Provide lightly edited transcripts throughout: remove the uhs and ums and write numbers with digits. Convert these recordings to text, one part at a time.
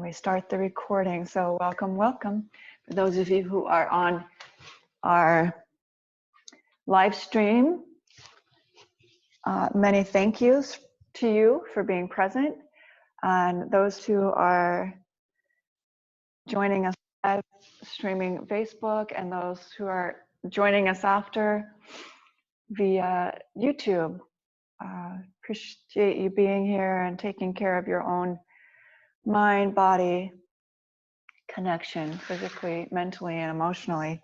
we start the recording. So welcome, welcome. For those of you who are on our live stream, many thank yous to you for being present. And those who are joining us live streaming Facebook, and those who are joining us after via YouTube, appreciate you being here and taking care of your own mind, body, connection, physically, mentally, and emotionally.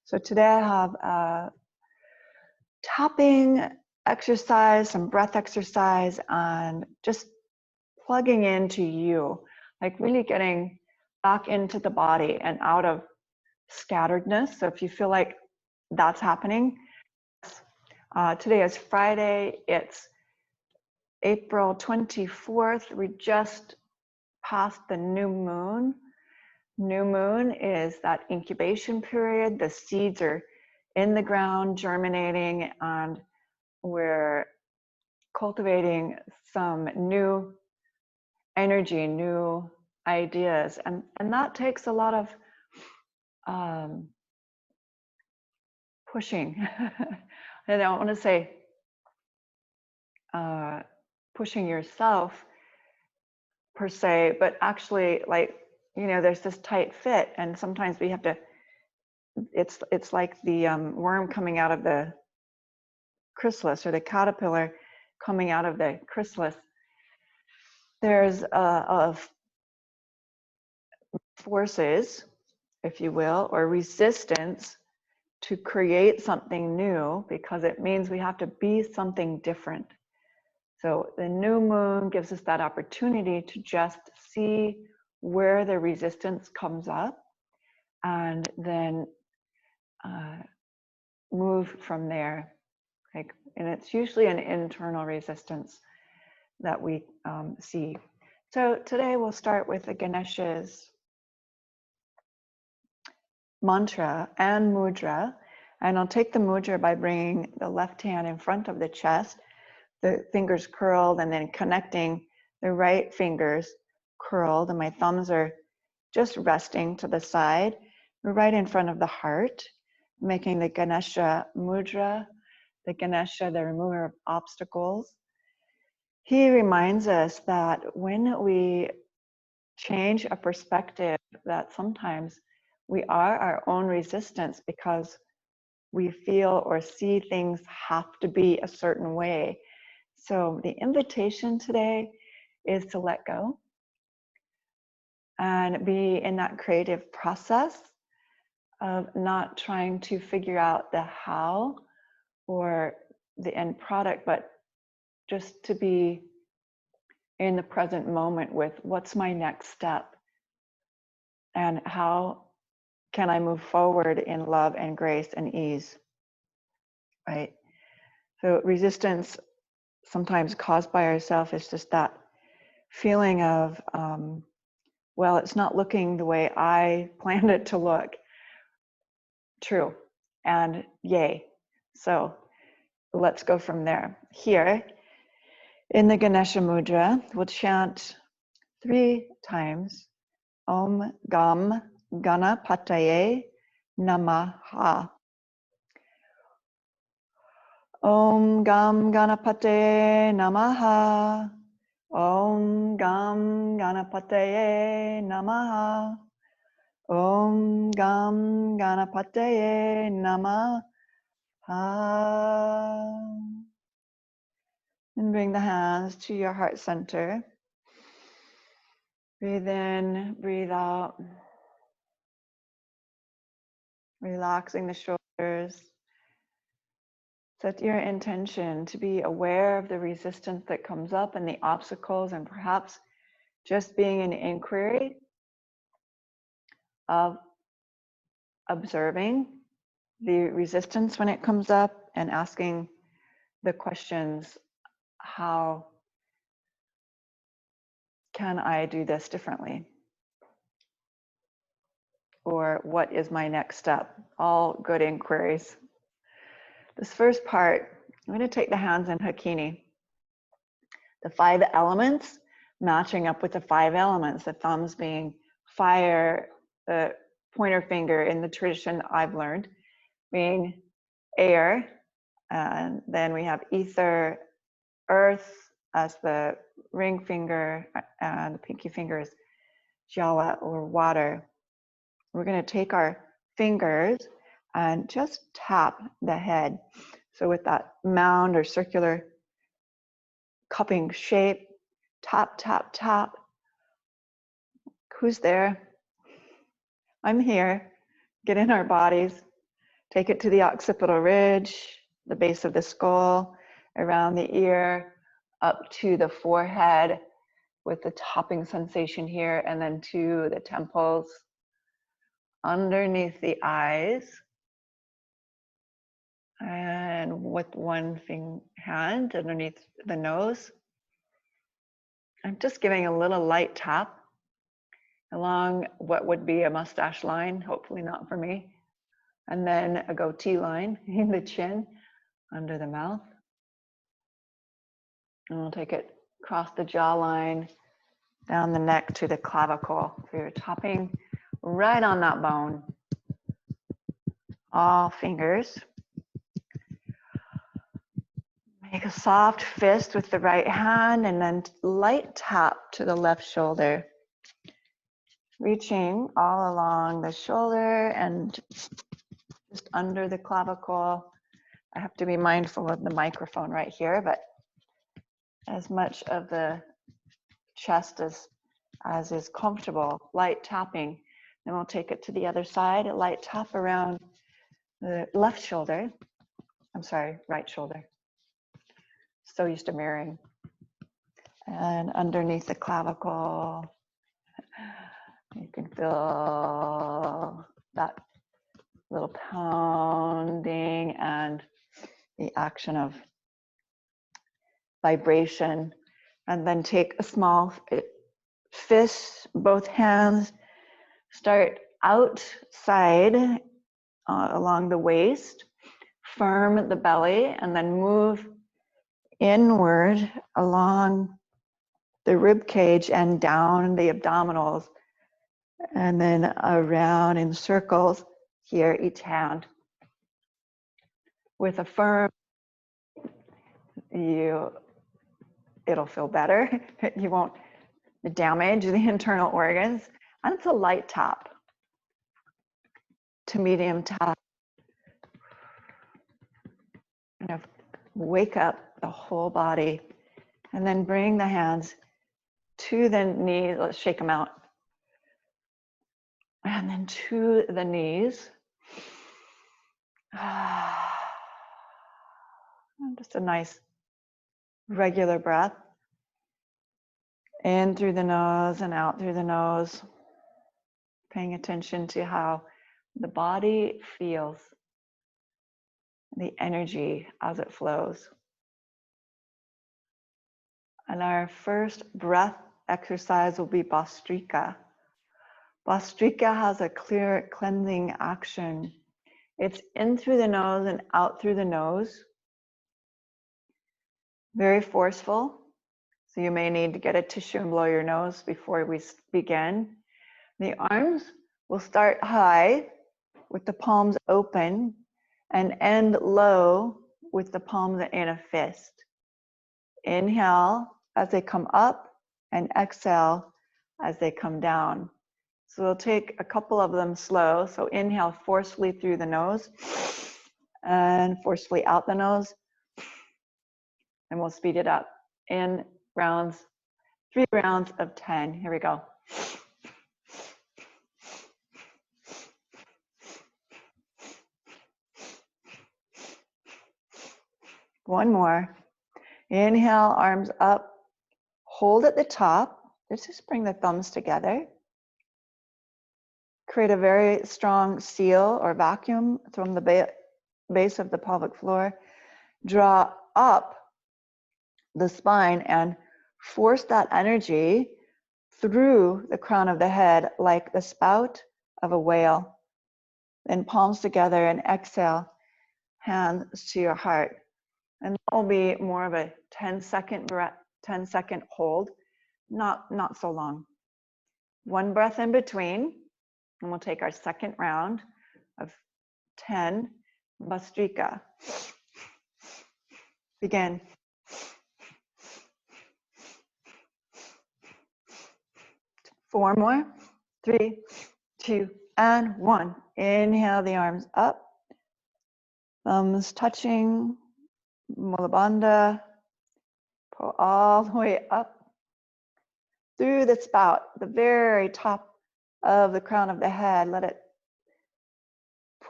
So today I have a tapping exercise, some breath exercise, and just plugging into you, like really getting back into the body and out of scatteredness. So if you feel like that's happening, today is Friday, it's April 24th. We just passed the new moon. New moon is that incubation period. The seeds are in the ground, germinating, and we're cultivating some new energy, new ideas. And that takes a lot of pushing. I don't want to say pushing yourself per se, but actually, like, you know, there's this tight fit, and sometimes we have to, it's like the worm coming out of the chrysalis, or the caterpillar coming out of the chrysalis. There's forces, if you will, or resistance to create something new, because it means we have to be something different. So the new moon gives us that opportunity to just see where the resistance comes up, and then move from there. Like, and it's usually an internal resistance that we see. So today we'll start with the Ganesha's mantra and mudra, and I'll take the mudra by bringing the left hand in front of the chest, the fingers curled, and then connecting the right fingers curled, and my thumbs are just resting to the side. We're right in front of the heart, making the Ganesha mudra, the Ganesha, the remover of obstacles. He reminds us that when we change a perspective, that sometimes we are our own resistance, because we feel or see things have to be a certain way. So the invitation today is to let go and be in that creative process of not trying to figure out the how or the end product, but just to be in the present moment with what's my next step and how can I move forward in love and grace and ease, right? So resistance, sometimes caused by ourselves, is just that feeling of, well, it's not looking the way I planned it to look. True, and yay. So let's go from there. Here, in the Ganesha Mudra, we'll chant 3 times, Om Gam Ganapataye Namaha. Om Gam Ganapataye Namaha. Om Gam Ganapataye Namaha. Om Gam Ganapataye Namaha. And bring the hands to your heart center. Breathe in, breathe out. Relaxing the shoulders. Set your intention to be aware of the resistance that comes up and the obstacles, and perhaps just being an inquiry of observing the resistance when it comes up and asking the questions, how can I do this differently? Or what is my next step? All good inquiries. This first part, I'm going to take the hands in Hakini. The 5 elements matching up with the 5 elements, the thumbs being fire, the pointer finger in the tradition I've learned being air, and then we have ether, earth as the ring finger, and the pinky finger is Jala or water. We're going to take our fingers and just tap the head. So with that mound or circular cupping shape, tap, tap, tap. Who's there? I'm here. Get in our bodies. Take it to the occipital ridge, the base of the skull, around the ear, up to the forehead with the tapping sensation here, and then to the temples, underneath the eyes, and with one hand underneath the nose. I'm just giving a little light tap along what would be a mustache line, hopefully not for me, and then a goatee line in the chin, under the mouth. And we'll take it across the jawline, down the neck to the clavicle. So you're tapping right on that bone. All fingers. Make a soft fist with the right hand and then light tap to the left shoulder. Reaching all along the shoulder and just under the clavicle. I have to be mindful of the microphone right here, but as much of the chest as is comfortable, light tapping. Then we'll take it to the other side, a light tap around the left shoulder. I'm sorry, right shoulder. So used to mirroring. And underneath the clavicle, you can feel that little pounding and the action of vibration. And then take a small fist, both hands, start outside along the waist, firm the belly, and then move inward along the rib cage and down the abdominals, and then around in circles here, each hand. With a firm, it'll feel better. You won't damage the internal organs. And it's a light tap to medium tap. Kind of wake up the whole body, and then bring the hands to the knees. Let's shake them out. And then to the knees. Just a nice regular breath. In through the nose and out through the nose. Paying attention to how the body feels, the energy as it flows. And our first breath exercise will be Bhastrika. Bhastrika has a clear cleansing action. It's in through the nose and out through the nose. Very forceful. So you may need to get a tissue and blow your nose before we begin. The arms will start high with the palms open and end low with the palms in a fist. Inhale as they come up and exhale as they come down. So we'll take a couple of them slow. So inhale forcefully through the nose and forcefully out the nose. And we'll speed it up in rounds, 3 rounds of 10. Here we go. One more. Inhale, arms up. Hold at the top. Let's just bring the thumbs together. Create a very strong seal or vacuum from the base of the pelvic floor. Draw up the spine and force that energy through the crown of the head like the spout of a whale. Then palms together and exhale, hands to your heart. And that will be more of a 10-second breath, 10-second hold. not so long. One breath in between, and we'll take our second round of 10 Bhastrika. Begin. Four more. 3, 2, and 1. Inhale the arms up. Thumbs touching. Mula Bandha. Pull all the way up through the spout, the very top of the crown of the head. Let it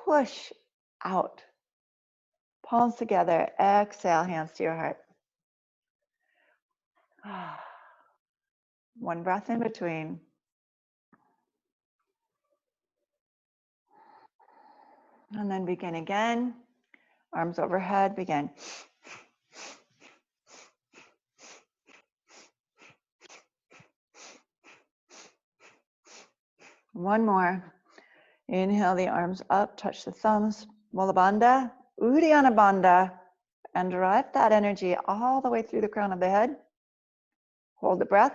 push out. Palms together. Exhale, hands to your heart. One breath in between. And then begin again. Arms overhead, begin. One more. Inhale the arms up, touch the thumbs. Mula Bandha, Uddiyana Bandha, and direct that energy all the way through the crown of the head. Hold the breath.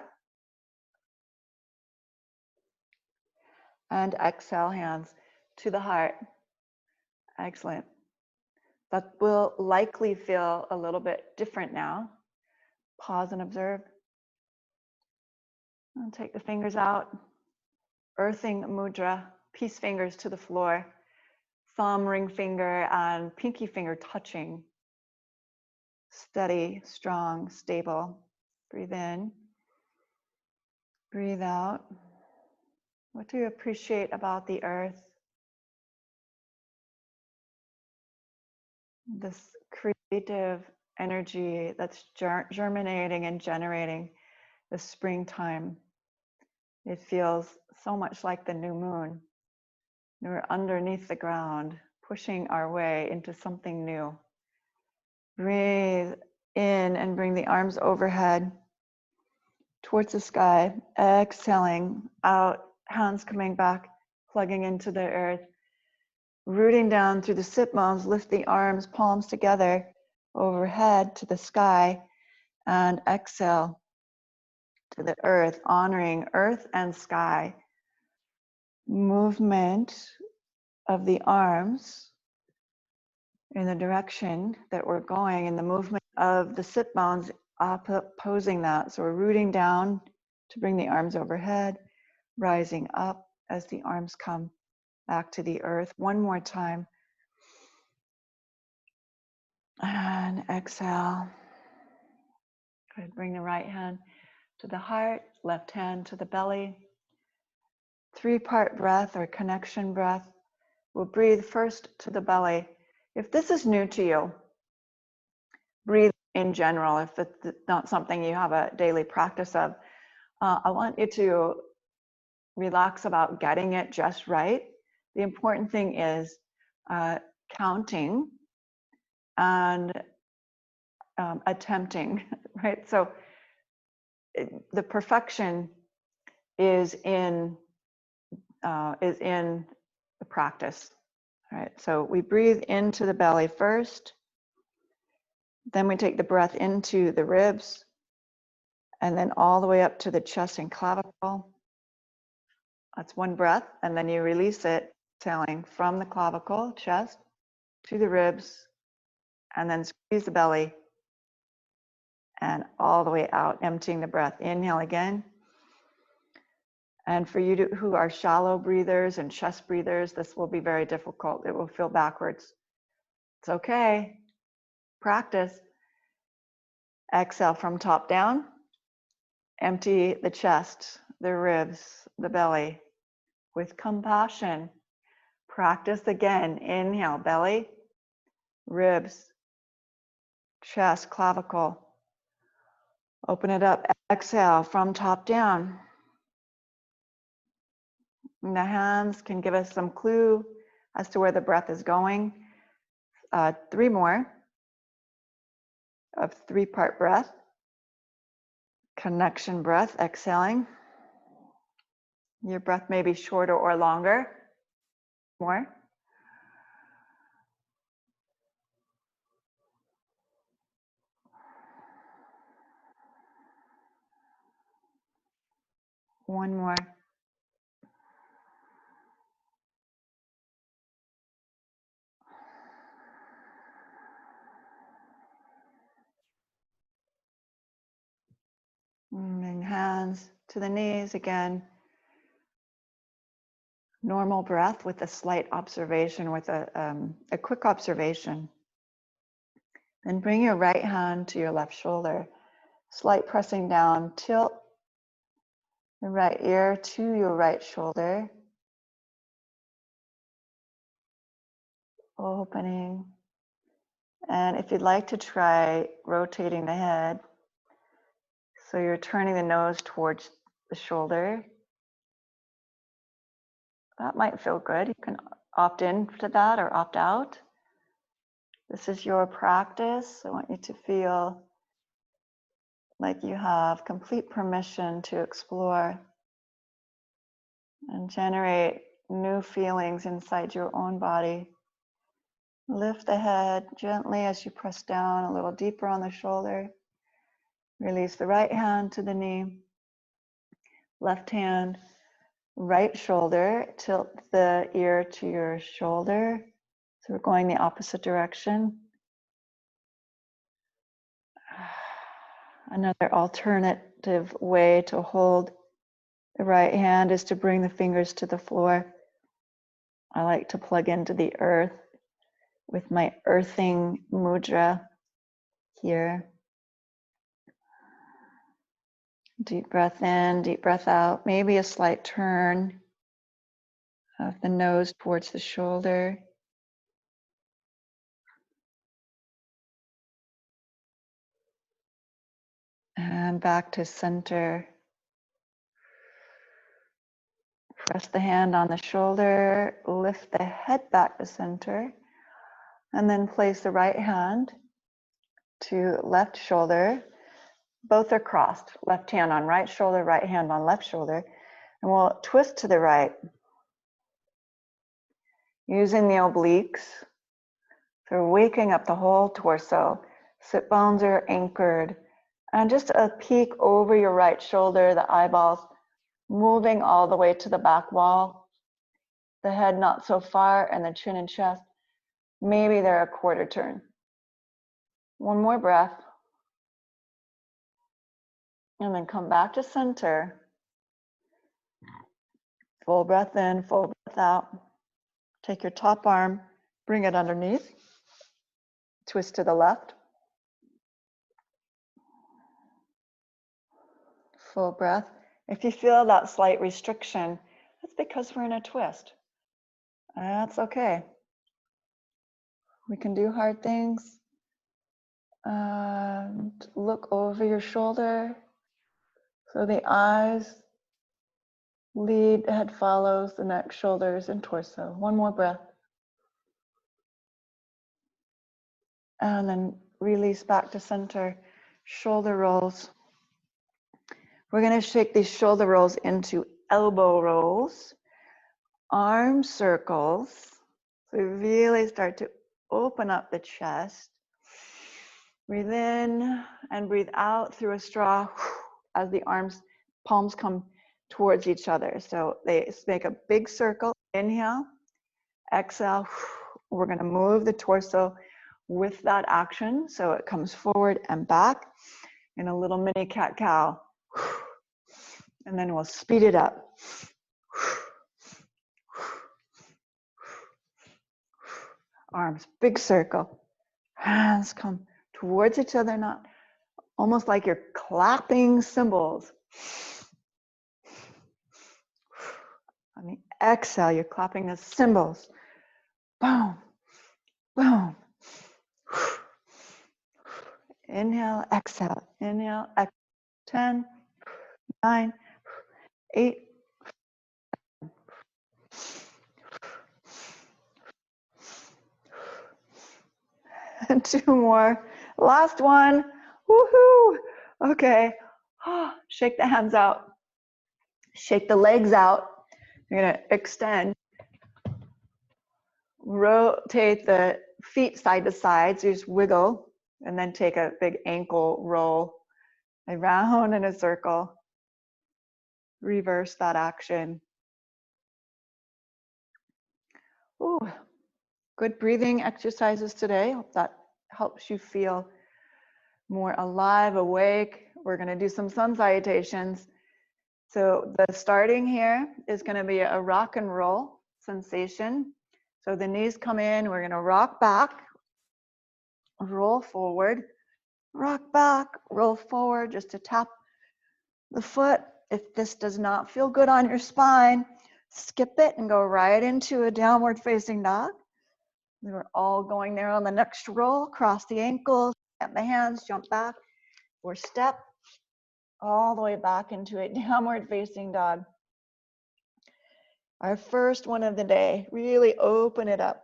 And exhale, hands to the heart. Excellent. That will likely feel a little bit different now. Pause and observe. And take the fingers out. Earthing mudra, peace fingers to the floor. Thumb, ring finger, and pinky finger touching. Steady, strong, stable. Breathe in. Breathe out. What do you appreciate about the earth? This creative energy that's germinating and generating the springtime. It feels so much like the new moon. We're underneath the ground, pushing our way into something new. Breathe in and bring the arms overhead towards the sky. Exhaling out, hands coming back, plugging into the earth. Rooting down through the sit bones, lift the arms, palms together, overhead to the sky, and exhale to the earth, honoring earth and sky. Movement of the arms in the direction that we're going, and the movement of the sit bones opposing that. So we're rooting down to bring the arms overhead, rising up as the arms come back to the earth. One more time. And exhale. Good. Bring the right hand to the heart, left hand to the belly. 3-part breath or connection breath. We'll breathe first to the belly. If this is new to you, breathe in general. If it's not something you have a daily practice of, I want you to relax about getting it just right. The important thing is counting and attempting, right? So the perfection is in the practice, right? So we breathe into the belly first, then we take the breath into the ribs, and then all the way up to the chest and clavicle. That's one breath, and then you release it, exhaling from the clavicle, chest, to the ribs, and then squeeze the belly, and all the way out, emptying the breath. Inhale again. And for you who are shallow breathers and chest breathers, this will be very difficult. It will feel backwards. It's okay. Practice. Exhale from top down. Empty the chest, the ribs, the belly with compassion. Practice again. Inhale, belly, ribs, chest, clavicle. Open it up. Exhale from top down. And the hands can give us some clue as to where the breath is going. 3 more of 3-part breath. Connection breath, exhaling. Your breath may be shorter or longer. More. One more. And hands to the knees again. Normal breath with a slight observation, with a quick observation. Then bring your right hand to your left shoulder. Slight pressing down, tilt the right ear to your right shoulder. Opening. And if you'd like to try rotating the head, so you're turning the nose towards the shoulder. That might feel good. You can opt in to that or opt out. This is your practice. I want you to feel like you have complete permission to explore and generate new feelings inside your own body. Lift the head gently as you press down a little deeper on the shoulder. Release the right hand to the knee. Left hand, right shoulder. Tilt the ear to your shoulder. So we're going the opposite direction. Another alternative way to hold the right hand is to bring the fingers to the floor. I like to plug into the earth with my earthing mudra here. Deep breath in, deep breath out. Maybe a slight turn of the nose towards the shoulder. And back to center. Press the hand on the shoulder, lift the head back to center, and then place the right hand to left shoulder. Both are crossed. Left hand on right shoulder, right hand on left shoulder. And we'll twist to the right. Using the obliques. So waking up the whole torso. Sit bones are anchored. And just a peek over your right shoulder, the eyeballs moving all the way to the back wall. The head not so far, and the chin and chest, maybe they're a quarter turn. One more breath. And then come back to center. Full breath in, full breath out. Take your top arm, bring it underneath. Twist to the left. Full breath. If you feel that slight restriction, that's because we're in a twist. That's okay. We can do hard things. Look over your shoulder. So the eyes lead, head follows, the neck, shoulders, and torso. One more breath. And then release back to center. Shoulder rolls. We're going to shake these shoulder rolls into elbow rolls. Arm circles. So we really start to open up the chest. Breathe in and breathe out through a straw as the palms come towards each other. So they make a big circle. Inhale, exhale. We're going to move the torso with that action. So it comes forward and back in a little mini cat-cow. And then we'll speed it up. Arms, big circle. Hands come towards each other, not almost like you're clapping cymbals. On the exhale, you're clapping the cymbals. Boom, boom. Inhale, exhale. Inhale, exhale. 10, 9, 8. And 2 more. Last one. Woohoo! Okay. Shake the hands out. Shake the legs out. You're going to extend. Rotate the feet side to side. So you just wiggle. And then take a big ankle roll around in a circle. reverse that action. Ooh, good breathing exercises today. Hope that helps you feel more alive, awake. We're going to do some sun salutations. So the starting here is going to be a rock and roll sensation. So the knees come in, we're going to rock back, roll forward, rock back, roll forward, just to tap the foot. If this does not feel good on your spine, skip it and go right into a downward facing dog. We're all going there on the next roll. Cross the ankles, get the hands, jump back, or step all the way back into a downward facing dog. Our first one of the day. Really open it up.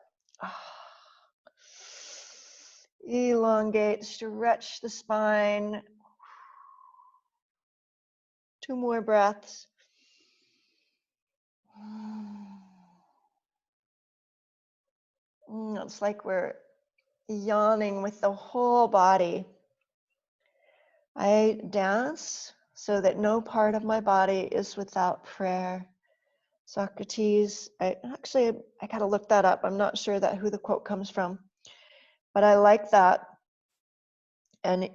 Elongate, stretch the spine. 2 more breaths. It's like we're yawning with the whole body. I dance so that no part of my body is without prayer. Socrates, I gotta look that up. I'm not sure who the quote comes from, but I like that. And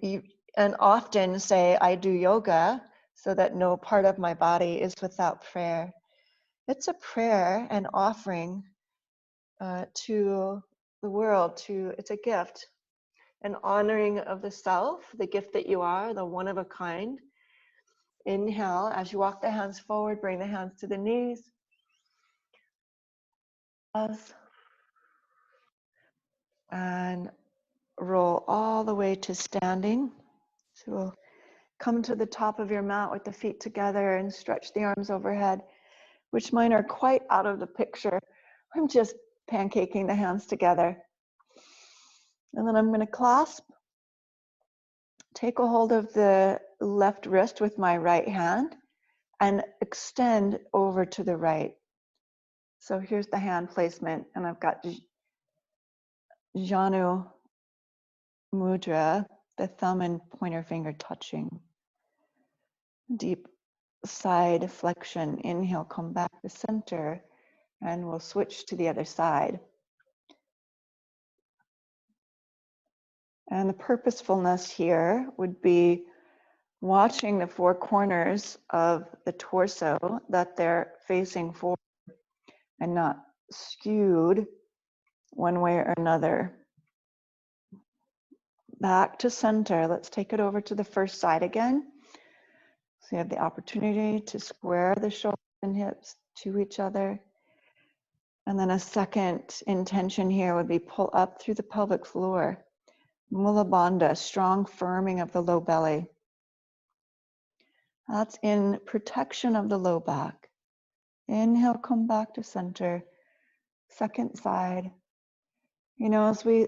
often say I do yoga so that no part of my body is without prayer. It's a prayer and offering to the world. It's a gift, an honoring of the self, the gift that you are, the one of a kind. Inhale, as you walk the hands forward, bring the hands to the knees. Pause. And roll all the way to standing. So we'll come to the top of your mat with the feet together and stretch the arms overhead, which mine are quite out of the picture. I'm just pancaking the hands together. And then I'm going to clasp, take a hold of the left wrist with my right hand and extend over to the right. So here's the hand placement, and I've got Janu Mudra, the thumb and pointer finger touching. Deep side flexion. Inhale, come back to center, and we'll switch to the other side. And the purposefulness here would be watching the 4 corners of the torso, that they're facing forward and not skewed one way or another. Back to center. Let's take it over to the first side again. So you have the opportunity to square the shoulders and hips to each other. And then a second intention here would be pull up through the pelvic floor. Mula Bandha, strong firming of the low belly. That's in protection of the low back. Inhale, come back to center. Second side. You know, as we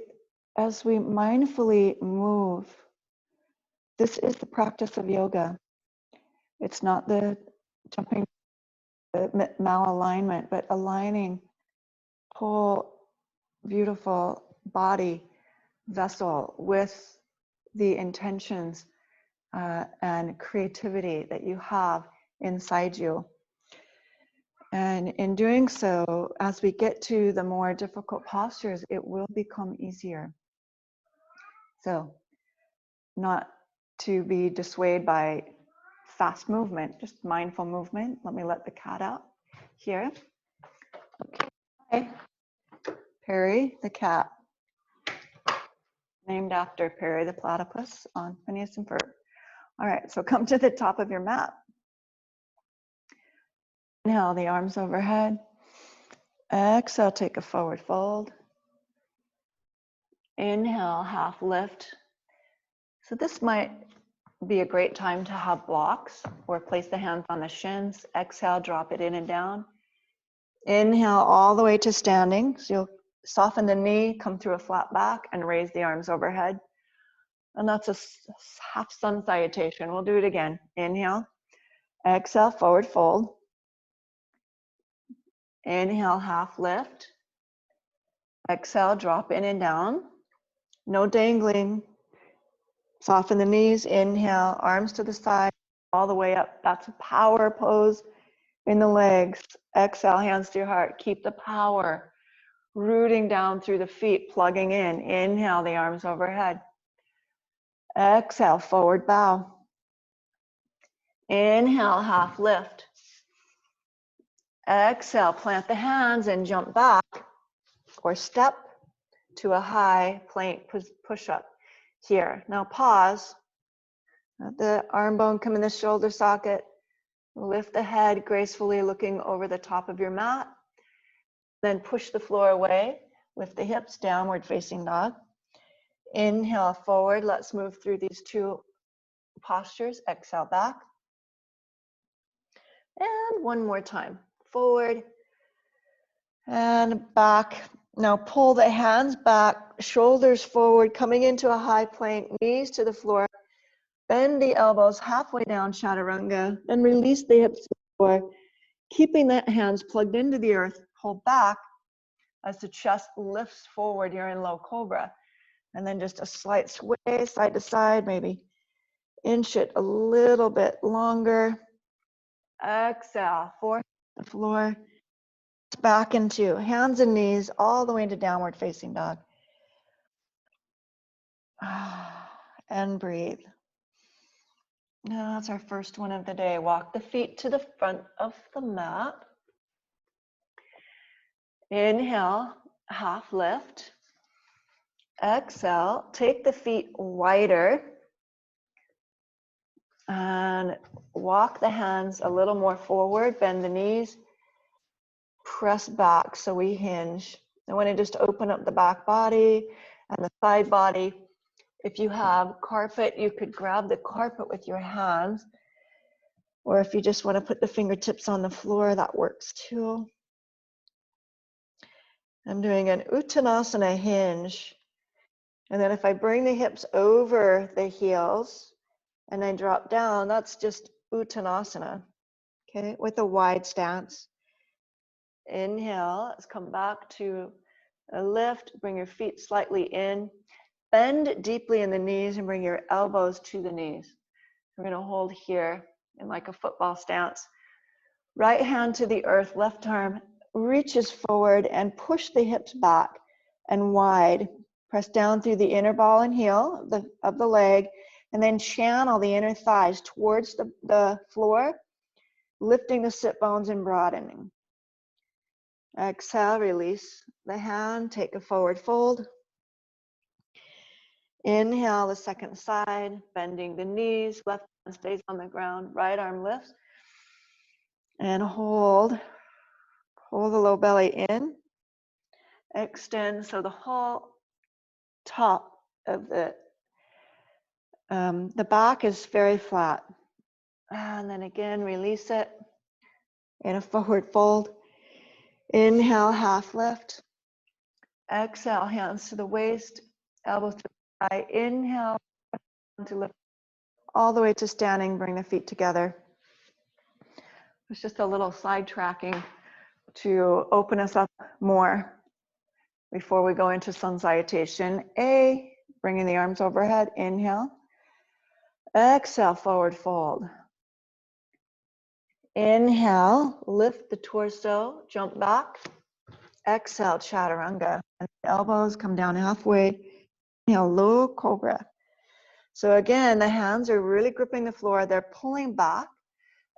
mindfully move, this is the practice of yoga. It's not the jumping, the malalignment, but aligning whole beautiful body vessel with the intentions and creativity that you have inside you. And in doing so, as we get to the more difficult postures, it will become easier. So, not to be dissuaded by fast movement, just mindful movement. Let me let the cat out here. Okay. Hi. Perry the cat. Named after Perry the platypus on Phineas and Ferb. All right, so come to the top of your mat. Inhale, the arms overhead. Exhale, take a forward fold. Inhale, half lift. So this might be a great time to have blocks or place the hands on the shins. Exhale, drop it in and down. Inhale all the way to standing. So you'll soften the knee, come through a flat back, and raise the arms overhead. And that's a half sun salutation. We'll do it again. Inhale. Exhale, forward fold. Inhale, half lift. Exhale, drop in and down. No dangling. Soften the knees. Inhale, arms to the side. all the way up. That's a power pose in the legs. Exhale, hands to your heart. Keep the power. Rooting down through the feet, plugging in. Inhale, the arms overhead. Exhale, forward bow. Inhale, half lift. Exhale, plant the hands and jump back or step to a high plank push-up here. Now pause. Let the arm bone come in the shoulder socket. Lift the head gracefully, looking over the top of your mat. Then push the floor away. Lift the hips, downward facing dog. Inhale forward. Let's move through these two postures. Exhale back. And one more time. Forward and back. Now pull the hands back, shoulders forward, coming into a high plank, knees to the floor. Bend the elbows halfway down, chaturanga, and release the hips to the floor, keeping the hands plugged into the earth. Pull back as the chest lifts forward. You're in low cobra. And then just a slight sway side to side, maybe inch it a little bit longer. Exhale, forehead to the floor. Back into hands and knees, all the way into downward facing dog. And breathe. Now that's our first one of the day. Walk the feet to the front of the mat. Inhale, half lift. Exhale, take the feet wider and walk the hands a little more forward. Bend the knees, press back so we hinge. I want to just open up the back body and the side body. If you have carpet, you could grab the carpet with your hands. Or if you just want to put the fingertips on the floor, that works too. I'm doing an Uttanasana hinge. And then if I bring the hips over the heels and I drop down, that's just Uttanasana, okay, with a wide stance. Inhale, let's come back to a lift. Bring your feet slightly in. Bend deeply in the knees and bring your elbows to the knees. We're going to hold here in like a football stance. Right hand to the earth, left arm reaches forward and push the hips back and wide. Press down through the inner ball and heel of the leg, and then channel the inner thighs towards the floor, lifting the sit bones and broadening. Exhale, release the hand, take a forward fold. Inhale, the second side, bending the knees, left hand stays on the ground, right arm lifts. And hold the low belly in. Extend so the whole top of the back is very flat. And then again, release it in a forward fold. Inhale, half lift. Exhale, hands to the waist, elbows to the thigh. Inhale, to lift all the way to standing, bring the feet together. It's just a little sidetracking to open us up more before we go into sun salutation. Bringing the arms overhead, inhale. Exhale, forward fold. Inhale, lift the torso, jump back. Exhale, chaturanga. And the elbows come down halfway. Inhale, low cobra. So again, the hands are really gripping the floor. They're pulling back,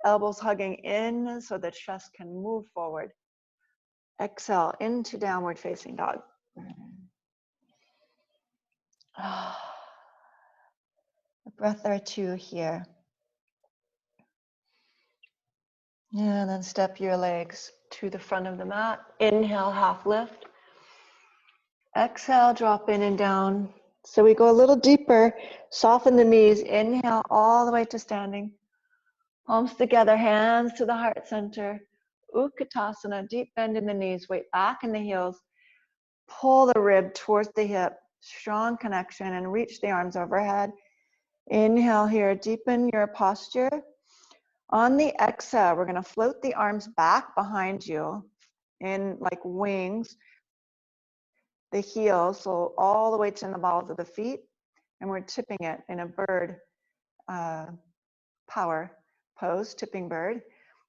elbows hugging in so the chest can move forward. Exhale into downward facing dog. A breath or two here. And then step your legs to the front of the mat. Inhale, half lift. Exhale, drop in and down. So we go a little deeper. Soften the knees. Inhale all the way to standing. Palms together, hands to the heart center. Utkatasana, deep bend in the knees, weight back in the heels. Pull the rib towards the hip. Strong connection and reach the arms overhead. Inhale here, deepen your posture. On the exhale, we're going to float the arms back behind you in like wings. The heels, so all the way to the balls of the feet. And we're tipping it in a bird power. pose, tipping bird.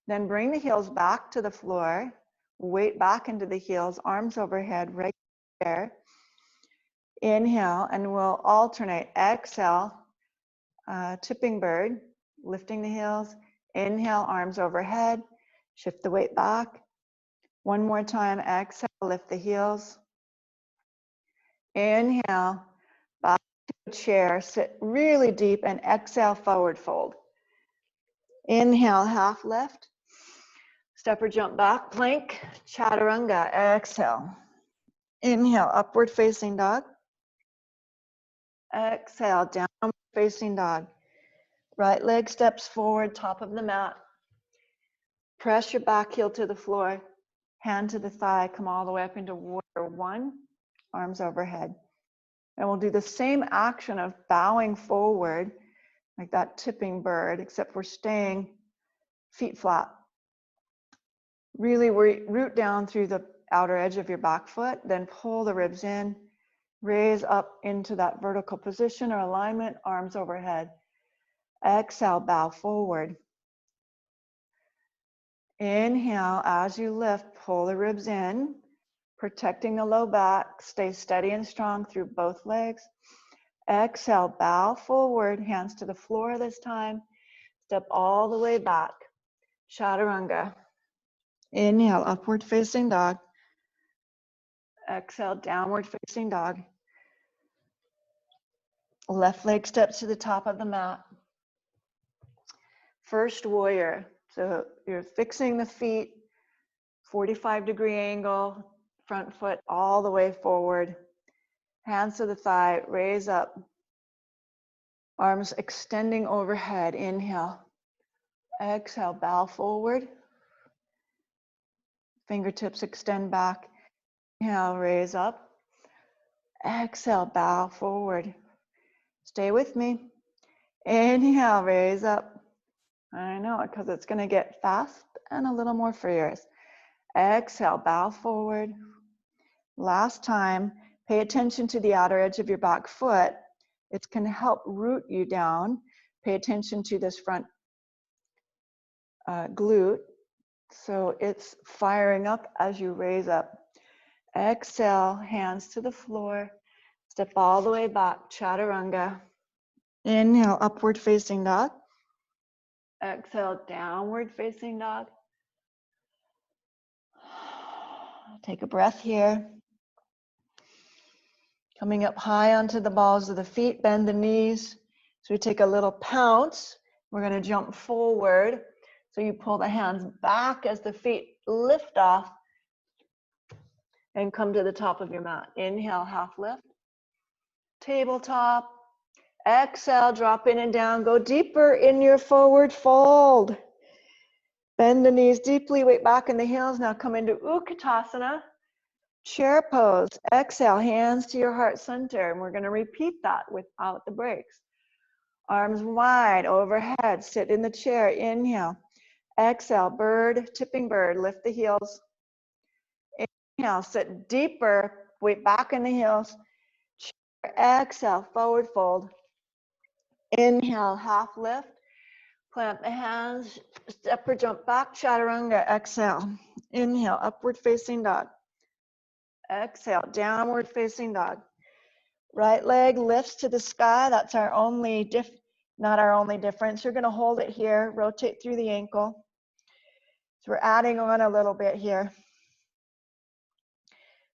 Then bring the heels back to the floor, weight back into the heels, arms overhead, right there. Inhale, and we'll alternate. Exhale, tipping bird, lifting the heels. Inhale, arms overhead, shift the weight back. One more time, exhale, lift the heels. Inhale, back to the chair, sit really deep, and exhale, forward fold. Inhale, half lift. Step or jump back, plank, chaturanga, exhale. Inhale, upward facing dog. Exhale, downward facing dog. Right leg steps forward, top of the mat. Press your back heel to the floor, hand to the thigh, come all the way up into warrior one, arms overhead. And we'll do the same action of bowing forward, like that tipping bird, except we're staying feet flat. Really root down through the outer edge of your back foot, then pull the ribs in, raise up into that vertical position or alignment, arms overhead. Exhale, bow forward. Inhale, as you lift, pull the ribs in, protecting the low back. Stay steady and strong through both legs. Exhale, bow forward, hands to the floor this time. Step all the way back. Chaturanga. Inhale, upward facing dog. Exhale, downward facing dog. Left leg steps to the top of the mat. First warrior. So you're fixing the feet, 45-degree angle, front foot all the way forward. Hands to the thigh, raise up. Arms extending overhead. Inhale. Exhale, bow forward. Fingertips extend back. Inhale, raise up. Exhale, bow forward. Stay with me. Inhale, raise up. I know it because it's going to get fast and a little more furious. Exhale, bow forward. Last time, pay attention to the outer edge of your back foot. It's going to help root you down. Pay attention to this front glute. So it's firing up as you raise up. Exhale, hands to the floor. Step all the way back, chaturanga. Inhale, upward facing dog. Exhale, downward facing dog. Take a breath here. Coming up high onto the balls of the feet, bend the knees. So we take a little pounce. We're going to jump forward. So you pull the hands back as the feet lift off and come to the top of your mat. Inhale, half lift. Tabletop. Exhale, drop in and down. Go deeper in your forward fold. Bend the knees deeply, weight back in the heels. Now come into Utkatasana. Chair pose. Exhale, hands to your heart center. And we're going to repeat that without the breaks. Arms wide overhead. Sit in the chair. Inhale. Exhale, bird, tipping bird. Lift the heels. Inhale, sit deeper. Weight back in the heels. Chair. Exhale, forward fold. Inhale, half lift. Plant the hands. Step or jump back. Chaturanga. Exhale. Inhale, upward facing dog. Exhale, downward facing dog. Right leg lifts to the sky. That's our only not our only difference. You're going to hold it here. Rotate through the ankle. So we're adding on a little bit here.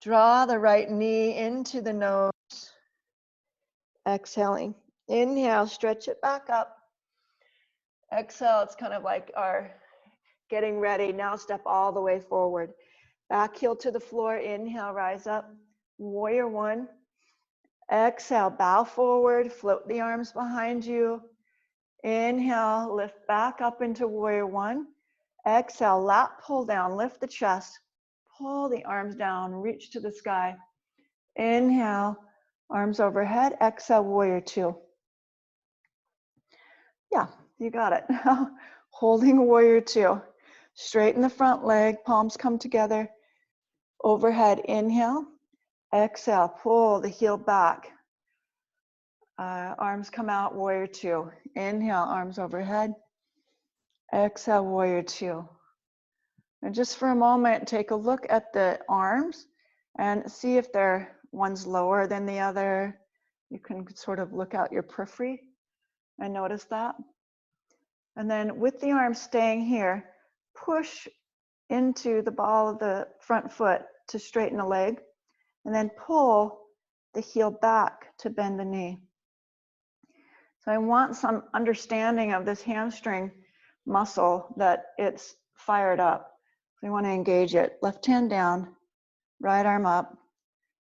Draw the right knee into the nose. Exhaling. Inhale, stretch it back up. Exhale, it's kind of like our getting ready. Now step all the way forward. Back heel to the floor. Inhale, rise up. Warrior one. Exhale, bow forward. Float the arms behind you. Inhale, lift back up into warrior one. Exhale, lat pull down. Lift the chest. Pull the arms down. Reach to the sky. Inhale, arms overhead. Exhale, warrior two. Yeah, you got it. Holding warrior two. Straighten the front leg. Palms come together. Overhead, inhale. Exhale, pull the heel back. Arms come out, warrior two. Inhale, arms overhead. Exhale, warrior two. And just for a moment, take a look at the arms and see if one's lower than the other. You can sort of look out your periphery and notice that. And then with the arms staying here, push into the ball of the front foot to straighten the leg, and then pull the heel back to bend the knee. So I want some understanding of this hamstring muscle, that it's fired up. We want to engage it. Left hand down, right arm up,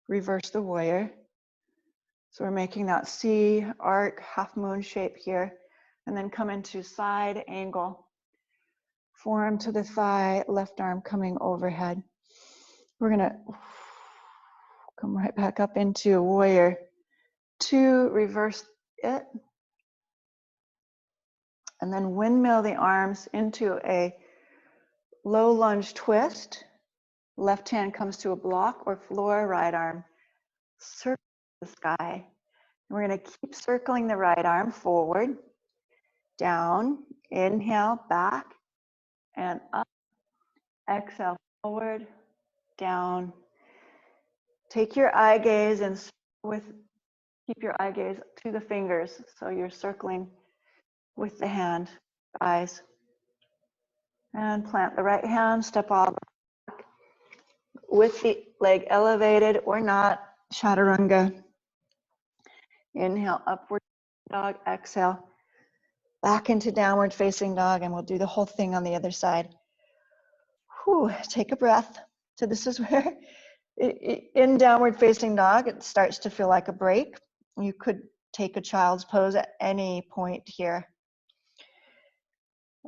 reverse the warrior. So we're making that C arc, half moon shape here, and then come into side angle. Forearm to the thigh, left arm coming overhead. We're gonna come right back up into warrior two, reverse it, and then windmill the arms into a low lunge twist. Left hand comes to a block or floor, right arm circle the sky. And we're going to keep circling the right arm forward, down, inhale, back, and up. Exhale, forward, down. Take your eye gaze and keep your eye gaze to the fingers. So you're circling with the hand, eyes. And plant the right hand, step all back with the leg elevated or not, chaturanga. Inhale, upward dog, exhale, back into downward facing dog, and we'll do the whole thing on the other side. Whew, take a breath. So this is where, in downward facing dog, it starts to feel like a break. You could take a child's pose at any point here.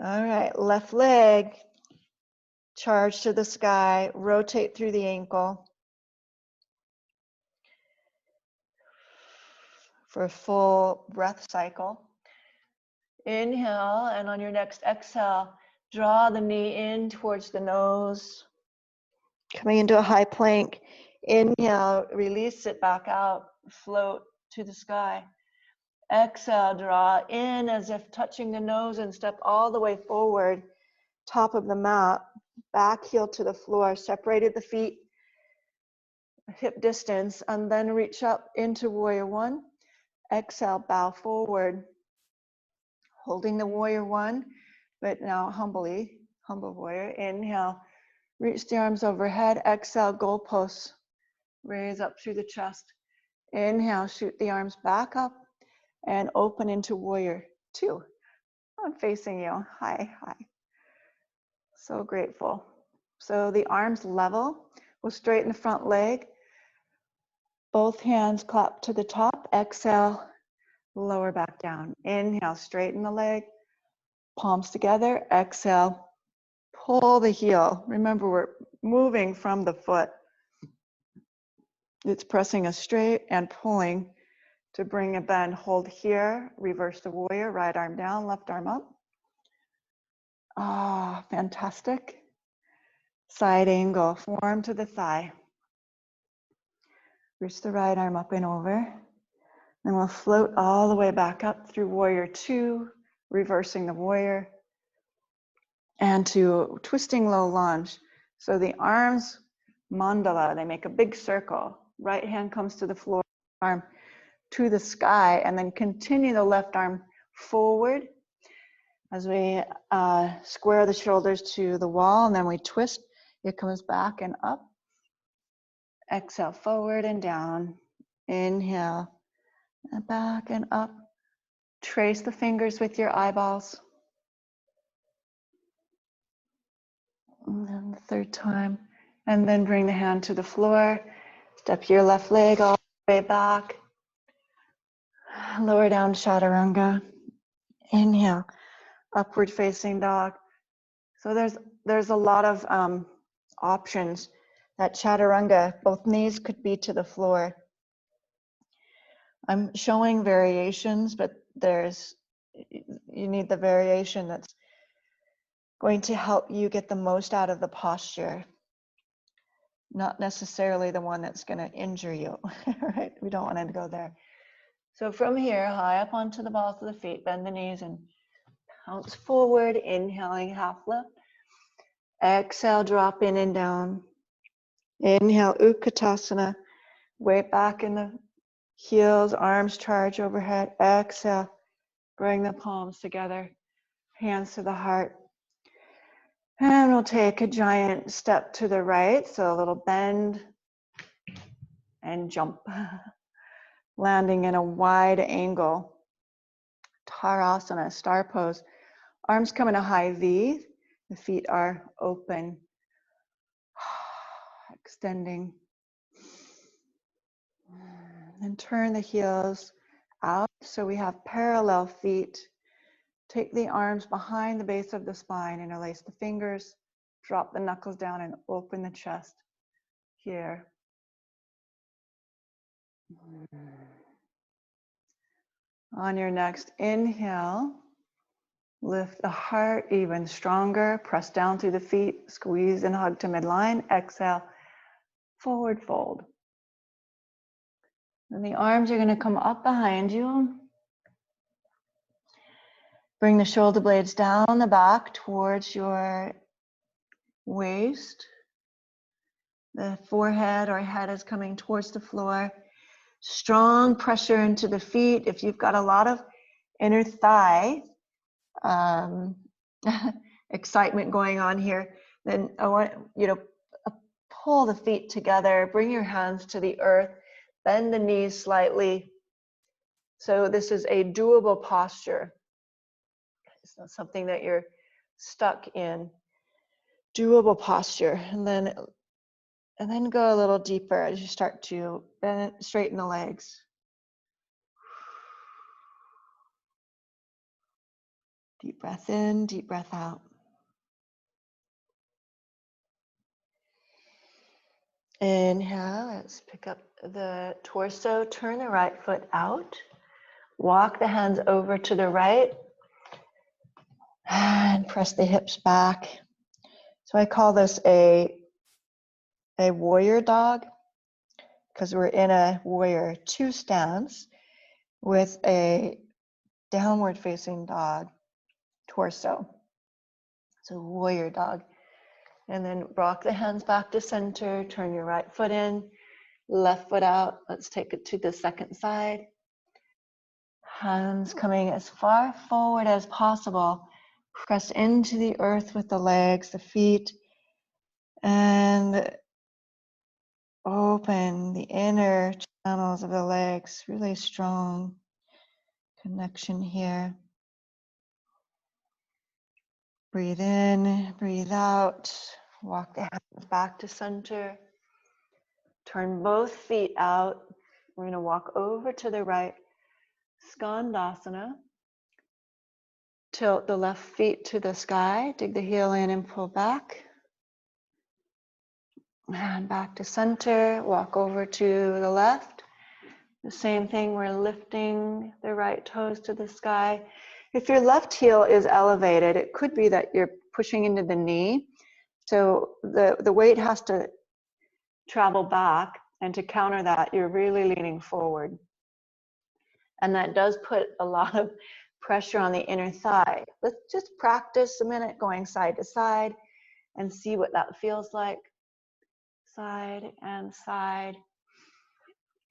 All right, left leg, charge to the sky, rotate through the ankle for a full breath cycle. Inhale, and on your next exhale, draw the knee in towards the nose. Coming into a high plank. Inhale, release it back out, float to the sky. Exhale, draw in as if touching the nose and step all the way forward, top of the mat, back heel to the floor, separated the feet, hip distance, and then reach up into warrior one. Exhale, bow forward, holding the warrior one, but now humbly, humble warrior. Inhale, reach the arms overhead. Exhale, goalposts, raise up through the chest. Inhale, shoot the arms back up and open into warrior two. I'm facing you. Hi, hi. So grateful. So the arms level. We'll straighten the front leg. Both hands clap to the top. Exhale, lower back down. Inhale, straighten the leg. Palms together. Exhale, pull the heel. Remember, we're moving from the foot. It's pressing us straight and pulling to bring a bend. Hold here, reverse the warrior, right arm down, left arm up. Ah, fantastic. Side angle, forearm to the thigh. Reach the right arm up and over. Then we'll float all the way back up through warrior two, reversing the warrior, and to twisting low lunge. So the arms, mandala, they make a big circle. Right hand comes to the floor, arm to the sky, and then continue the left arm forward as we square the shoulders to the wall, and then we twist. It comes back and up. Exhale, forward and down. Inhale, and back and up. Trace the fingers with your eyeballs. And then the third time. And then bring the hand to the floor. Step your left leg all the way back. Lower down, chaturanga. Inhale, upward facing dog. So there's a lot of options. That chaturanga, both knees could be to the floor. I'm showing variations, but you need the variation that's going to help you get the most out of the posture, not necessarily the one that's going to injure you, right? We don't want to go there. So from here, high up onto the balls of the feet, bend the knees and Bounce forward, inhaling half lift. Exhale, drop in and down. Inhale, Utkatasana. Weight back in the heels, arms charge overhead. Exhale, bring the palms together, hands to the heart. And we'll take a giant step to the right, so a little bend and jump. Landing in a wide angle. Tarasana, star pose. Arms come in a high V. The feet are open. Extending. And turn the heels out so we have parallel feet. Take the arms behind the base of the spine, interlace the fingers, drop the knuckles down and open the chest here. On your next inhale, lift the heart even stronger, press down through the feet, squeeze and hug to midline. Exhale, forward fold. And the arms are going to come up behind you. Bring the shoulder blades down the back towards your waist. The forehead or head is coming towards the floor. Strong pressure into the feet. If you've got a lot of inner thigh excitement going on here, then I want you to pull the feet together, bring your hands to the earth, bend the knees slightly. So this is a doable posture. It's not something that you're stuck in. Doable posture. And then go a little deeper as you start to bend, straighten the legs. Deep breath in, deep breath out. Inhale, let's pick up the torso, turn the right foot out. Walk the hands over to the right and press the hips back. So I call this a warrior dog because we're in a warrior 2 stance with a downward facing dog torso. So warrior dog. And then rock the hands back to center, turn your right foot in, left foot out. Let's take it to the second side. Hands coming as far forward as possible. Press into the earth with the legs, the feet, and open the inner channels of the legs. Really strong connection here. Breathe in, breathe out. Walk the hands back to center. Turn both feet out. We're going to walk over to the right. Skandasana. Tilt the left feet to the sky. Dig the heel in and pull back. And back to center. Walk over to the left. The same thing, we're lifting the right toes to the sky. If your left heel is elevated, it could be that you're pushing into the knee. So the weight has to travel back, and to counter that, you're really leaning forward. And that does put a lot of pressure on the inner thigh. Let's just practice a minute going side to side and see what that feels like. Side and side.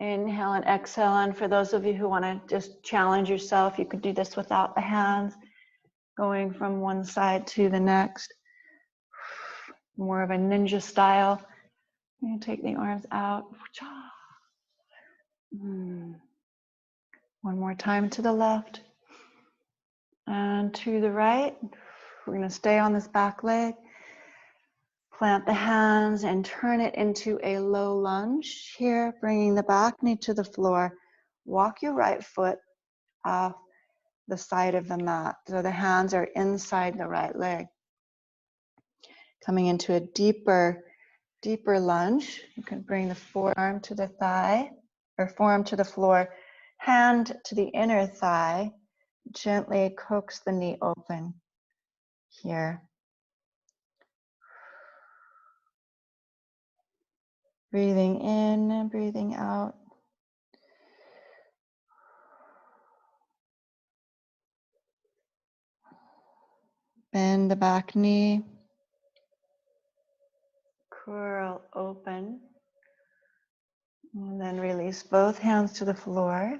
Inhale and exhale. And for those of you who want to just challenge yourself, you could do this without the hands, going from one side to the next. More of a ninja style. You take the arms out. One more time to the left and to the right. We're going to stay on this back leg. Plant the hands and turn it into a low lunge. Here, bringing the back knee to the floor. Walk your right foot off the side of the mat. So the hands are inside the right leg. Coming into a deeper lunge. You can bring the forearm to the thigh, or forearm to the floor, hand to the inner thigh. Gently coax the knee open here. Breathing in and breathing out. Bend the back knee. Curl open. And then release both hands to the floor.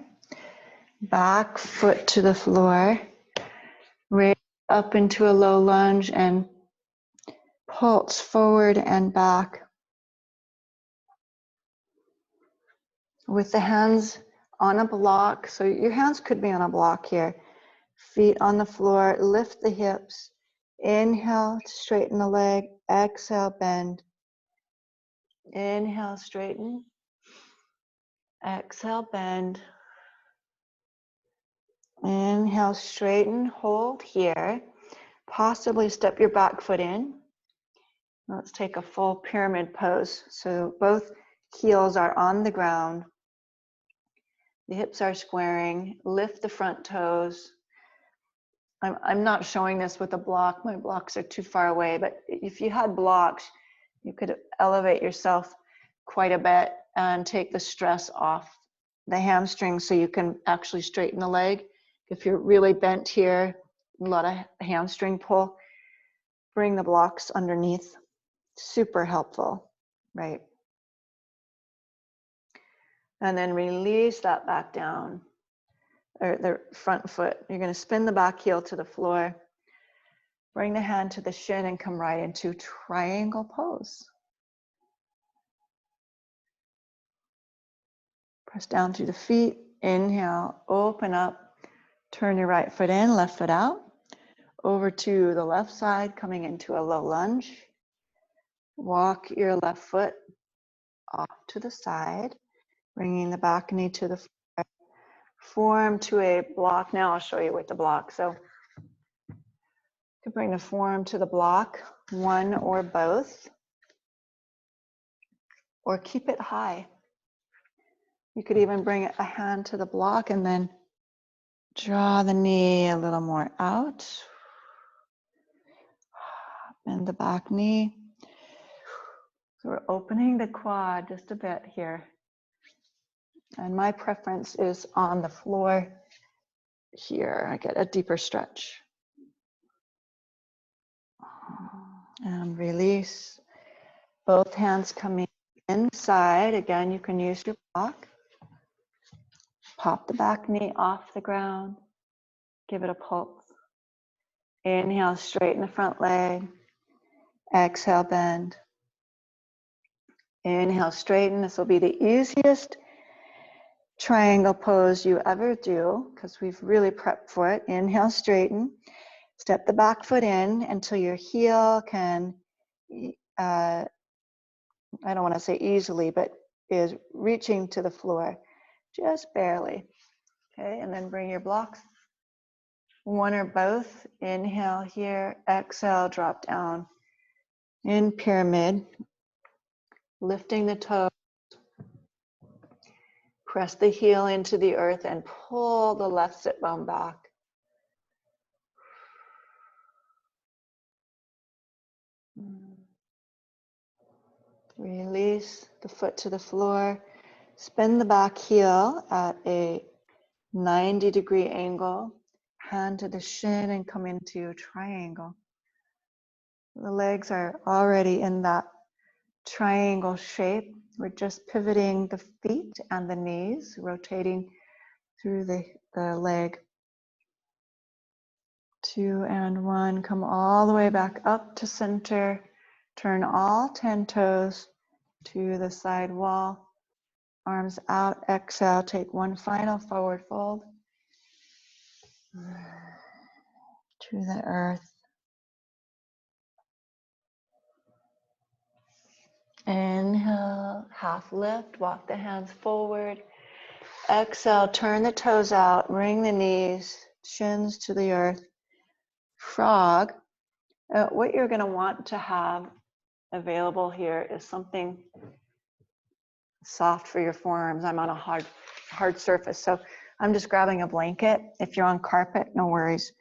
Back foot to the floor. Raise up into a low lunge and pulse forward and back. With the hands on a block, so your hands could be on a block here. Feet on the floor, lift the hips. Inhale, straighten the leg. Exhale, bend. Inhale, straighten. Exhale, bend. Inhale, straighten, hold here. Possibly step your back foot in. Let's take a full pyramid pose. So both heels are on the ground. The hips are squaring. Lift the front toes. I'm not showing this with a block. My blocks are too far away, but if you had blocks, you could elevate yourself quite a bit and take the stress off the hamstring so you can actually straighten the leg. If you're really bent here, a lot of hamstring pull, bring the blocks underneath. Super helpful, right? And then release that back down, or the front foot. You're going to spin the back heel to the floor. Bring the hand to the shin and come right into triangle pose. Press down through the feet. Inhale, open up. Turn your right foot in, left foot out. Over to the left side, coming into a low lunge. Walk your left foot off to the side, bringing the back knee to the floor. Form to a block. Now I'll show you with the block. So you can bring the forearm to the block, one or both, or keep it high. You could even bring a hand to the block and then draw the knee a little more out. Bend the back knee. So we're opening the quad just a bit here. And my preference is on the floor here. I get a deeper stretch. And release. Both hands coming inside. Again, you can use your block. Pop the back knee off the ground. Give it a pulse. Inhale, straighten the front leg. Exhale, bend. Inhale, straighten. This will be the easiest triangle pose you ever do because we've really prepped for it. Inhale, straighten. Step the back foot in until your heel can, I don't want to say easily, but is reaching to the floor, just barely. Okay, and then bring your blocks, one or both. Inhale here, exhale, drop down. In pyramid, lifting the toes. Press the heel into the earth and pull the left sit bone back. Release the foot to the floor. Spin the back heel at a 90-degree angle. Hand to the shin and come into triangle. The legs are already in that triangle shape. We're just pivoting the feet and the knees, rotating through the leg. 2 and 1. Come all the way back up to center. Turn all 10 toes to the side wall. Arms out. Exhale. Take one final forward fold to the earth. Inhale, half lift, walk the hands forward. Exhale, turn the toes out, bring the knees, shins to the earth. Frog. What you're going to want to have available here is something soft for your forearms. I'm on a hard surface, so I'm just grabbing a blanket. If you're on carpet, no worries.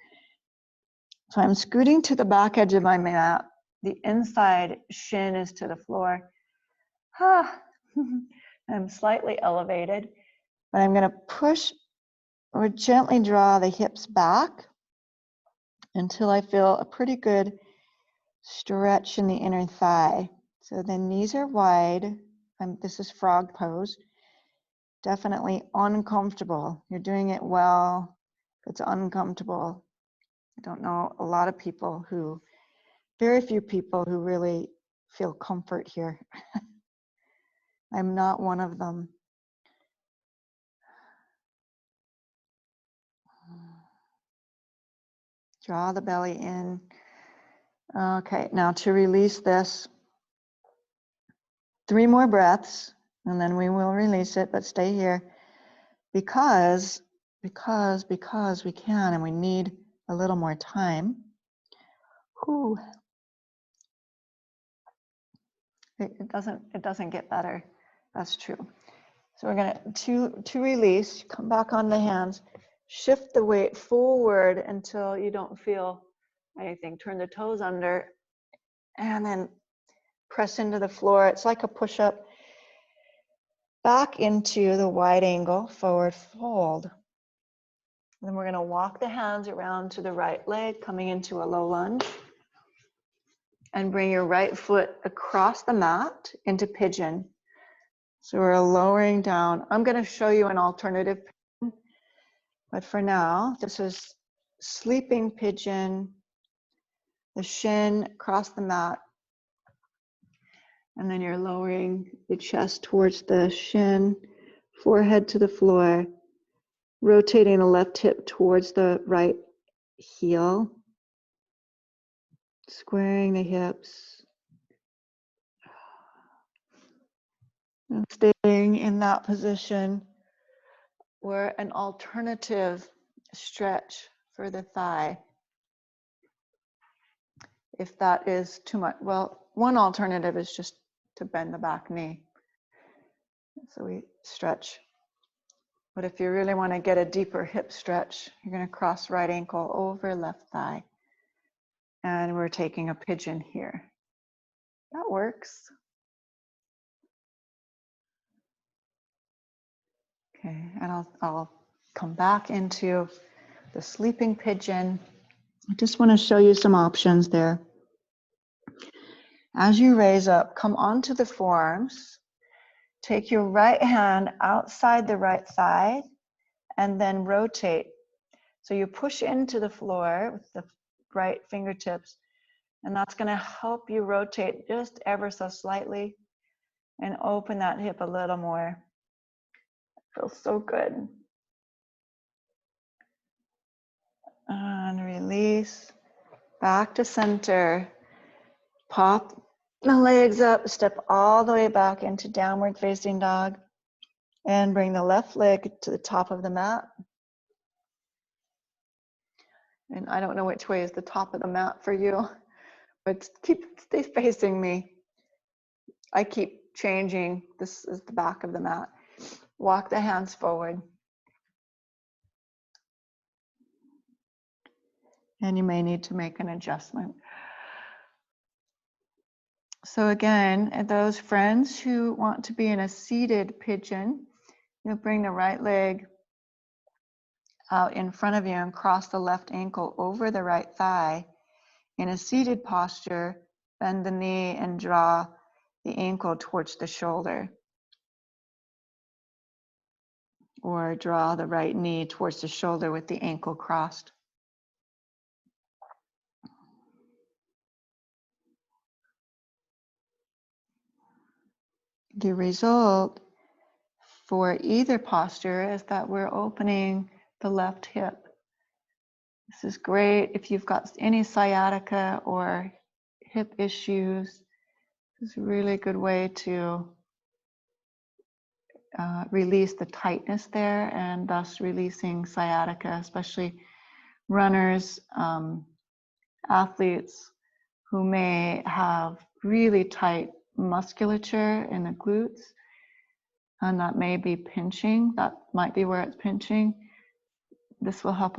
So I'm scooting to the back edge of my mat. The inside shin is to the floor. I'm slightly elevated, but I'm going to push or gently draw the hips back until I feel a pretty good stretch in the inner thigh. So the knees are wide. This is frog pose. Definitely uncomfortable. You're doing it well. It's uncomfortable. I don't know a lot of people who, very few people who really feel comfort here. I'm not one of them. Draw the belly in. Okay, now to release this, 3 more breaths, and then we will release it, but stay here because we can, and we need a little more time. Whew. It doesn't get better. That's true. So we're gonna to release, come back on the hands, shift the weight forward until you don't feel anything. Turn the toes under, and then press into the floor. It's like a push-up. Back into the wide angle, forward fold. Then we're gonna walk the hands around to the right leg, coming into a low lunge. And bring your right foot across the mat into pigeon. So we're lowering down. I'm gonna show you an alternative pigeon, but for now, this is sleeping pigeon, the shin across the mat. And then you're lowering the chest towards the shin, forehead to the floor, rotating the left hip towards the right heel, squaring the hips, and staying in that position. Or an alternative stretch for the thigh. If that is too much, well, one alternative is just to bend the back knee. So we stretch. But if you really want to get a deeper hip stretch, you're going to cross right ankle over left thigh. And we're taking a pigeon here. That works. Okay, and I'll come back into the sleeping pigeon. I just want to show you some options there. As you raise up, come onto the forearms. Take your right hand outside the right thigh and then rotate. So you push into the floor with the right fingertips, and that's going to help you rotate just ever so slightly and open that hip a little more. Feels so good. And release. Back to center. Pop the legs up, step all the way back into downward facing dog, and bring the left leg to the top of the mat. And I don't know which way is the top of the mat for you, but stay facing me. I keep changing. This is the back of the mat. Walk the hands forward. And you may need to make an adjustment. So again, those friends who want to be in a seated pigeon, you'll bring the right leg out in front of you and cross the left ankle over the right thigh. In a seated posture, bend the knee and draw the ankle towards the shoulder. Or draw the right knee towards the shoulder with the ankle crossed. The result for either posture is that we're opening the left hip. This is great if you've got any sciatica or hip issues. This is a really good way to release the tightness there and thus releasing sciatica, especially runners, athletes who may have really tight musculature in the glutes, and that may be pinching. That might be where it's pinching. This will help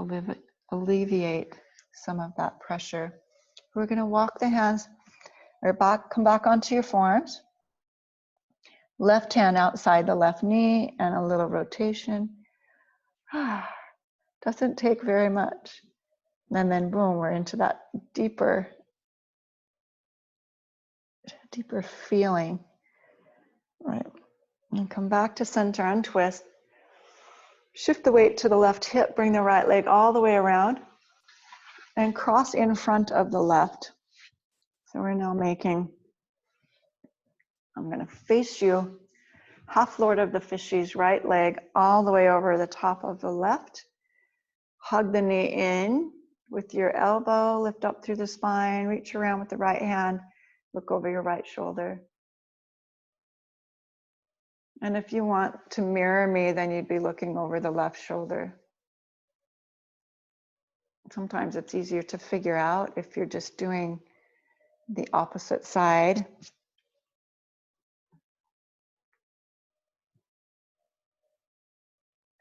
alleviate some of that pressure. We're going to walk the hands or come back onto your forearms. Left hand outside the left knee and a little rotation. Doesn't take very much. And then boom, we're into that deeper feeling. All right, and come back to center, untwist. Shift the weight to the left hip, bring the right leg all the way around, and cross in front of the left. So we're now making, I'm gonna face you, half lord of the fishies, right leg all the way over the top of the left. Hug the knee in with your elbow, lift up through the spine, reach around with the right hand, look over your right shoulder. And if you want to mirror me, then you'd be looking over the left shoulder. Sometimes it's easier to figure out if you're just doing the opposite side.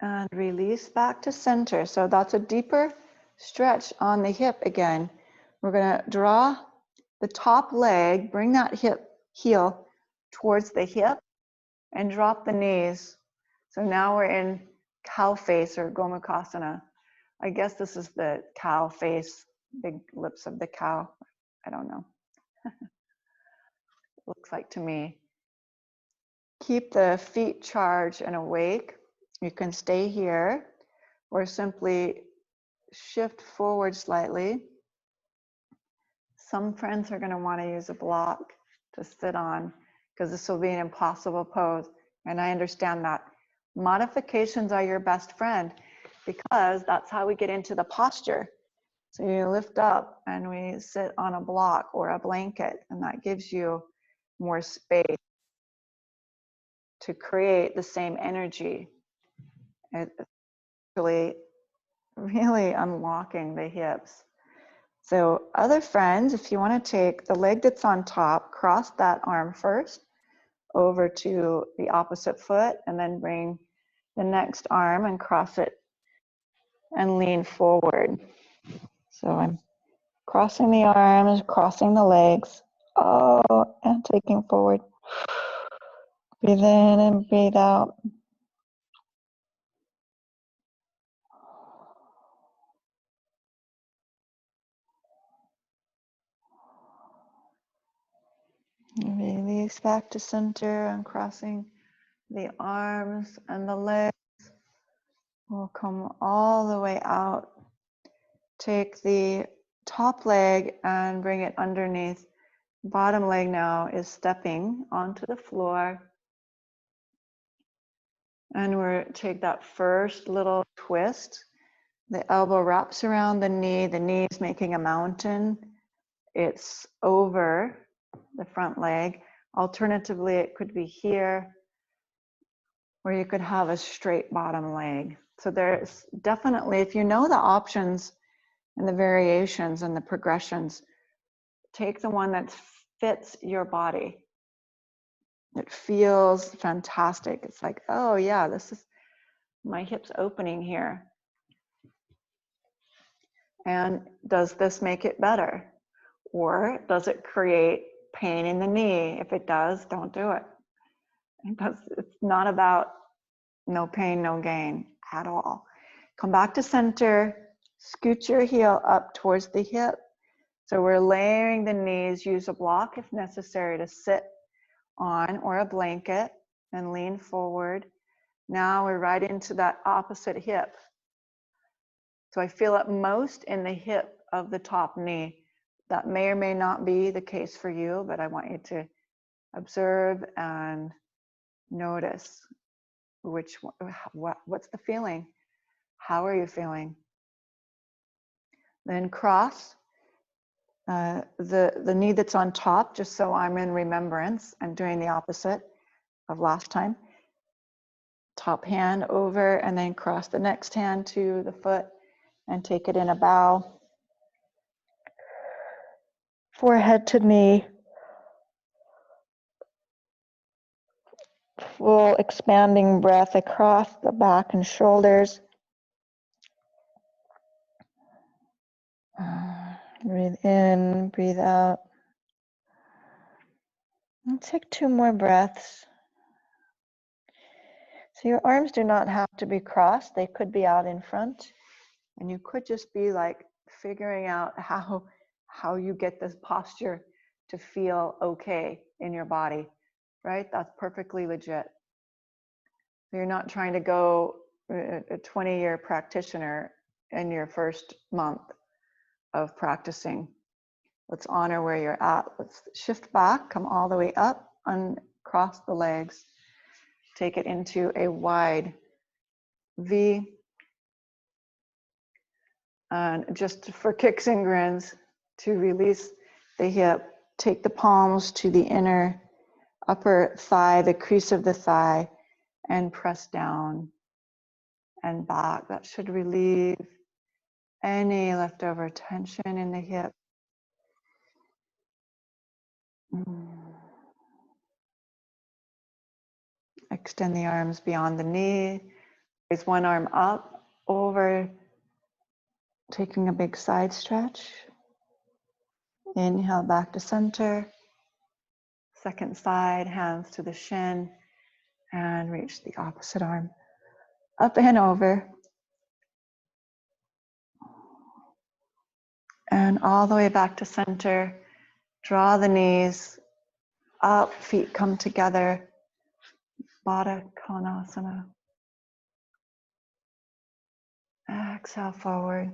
And release back to center. So that's a deeper stretch on the hip again. We're gonna draw the top leg, bring that heel towards the hip, and drop the knees. So now we're in cow face or Gomukhasana. I guess this is the cow face, big lips of the cow. I don't know. Looks like to me. Keep the feet charged and awake. You can stay here or simply shift forward slightly. Some friends are going to want to use a block to sit on because this will be an impossible pose. And I understand that. Modifications are your best friend because that's how we get into the posture. So you lift up and we sit on a block or a blanket, and that gives you more space to create the same energy. It's really unlocking the hips. So other friends, if you want to take the leg that's on top, cross that arm first over to the opposite foot, and then bring the next arm and cross it and lean forward. So I'm crossing the arms, crossing the legs, and taking forward. Breathe in and breathe out. Release back to center and crossing the arms and the legs. We'll come all the way out. Take the top leg and bring it underneath. Bottom leg now is stepping onto the floor. And we're take that first little twist. The elbow wraps around the knee is making a mountain. It's over the front leg. Alternatively, it could be here, or you could have a straight bottom leg. So there's definitely, if you know the options and the variations and the progressions, take the one that fits your body. It feels fantastic. It's like, oh yeah, this is my hips opening here. And does this make it better? Or does it create pain in the knee? If it does, don't do it. It's not about no pain, no gain at all. Come back to center, scoot your heel up towards the hip. So we're layering the knees, use a block if necessary to sit on or a blanket and lean forward. Now we're right into that opposite hip. So I feel it most in the hip of the top knee. That may or may not be the case for you, but I want you to observe and notice what's the feeling? How are you feeling? Then cross the knee that's on top, just so I'm in remembrance and doing the opposite of last time. Top hand over and then cross the next hand to the foot and take it in a bow. Forehead to knee. Full expanding breath across the back and shoulders. Breathe in, breathe out. And take 2 more breaths. So your arms do not have to be crossed. They could be out in front. And you could just be like figuring out how you get this posture to feel okay in your body, right? That's perfectly legit. You're not trying to go a 20-year practitioner in your first month of practicing. Let's honor where you're at. Let's shift back, come all the way up, uncross the legs. Take it into a wide V. And just for kicks and grins, to release the hip, take the palms to the inner upper thigh, the crease of the thigh, and press down and back. That should relieve any leftover tension in the hip. Extend the arms beyond the knee. Raise one arm up over, taking a big side stretch. Inhale back to center. Second side, hands to the shin, and reach the opposite arm up and over. And all the way back to center. Draw the knees up, feet come together. Baddha Konasana. Exhale forward.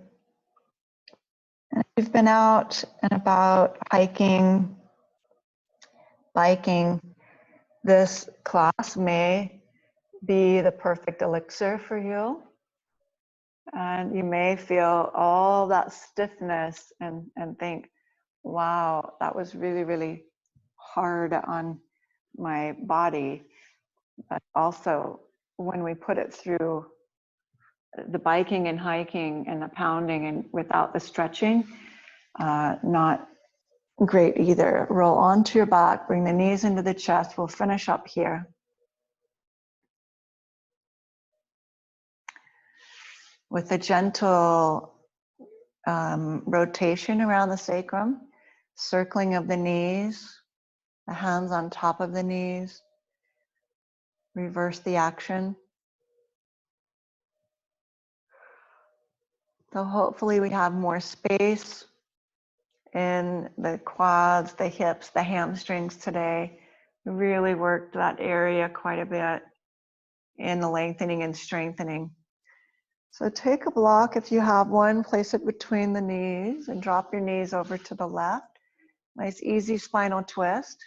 And if you've been out and about hiking, biking, this class may be the perfect elixir for you. And you may feel all that stiffness and think, wow, that was really, really hard on my body. But also, when we put it through the biking and hiking and the pounding and without the stretching, not great either. Roll onto your back, bring the knees into the chest. We'll finish up here. With a gentle rotation around the sacrum, circling of the knees, the hands on top of the knees. Reverse the action. So hopefully we have more space in the quads, the hips, the hamstrings today. We really worked that area quite a bit in the lengthening and strengthening. So take a block if you have one, place it between the knees and drop your knees over to the left. Nice easy spinal twist.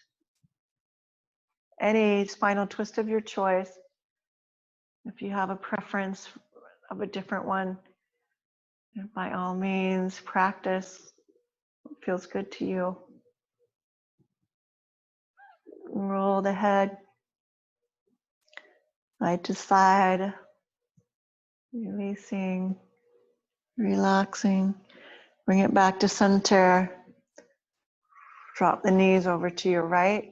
Any spinal twist of your choice. If you have a preference of a different one, by all means, practice what feels good to you. Roll the head side to side, releasing, relaxing. Bring it back to center. Drop the knees over to your right.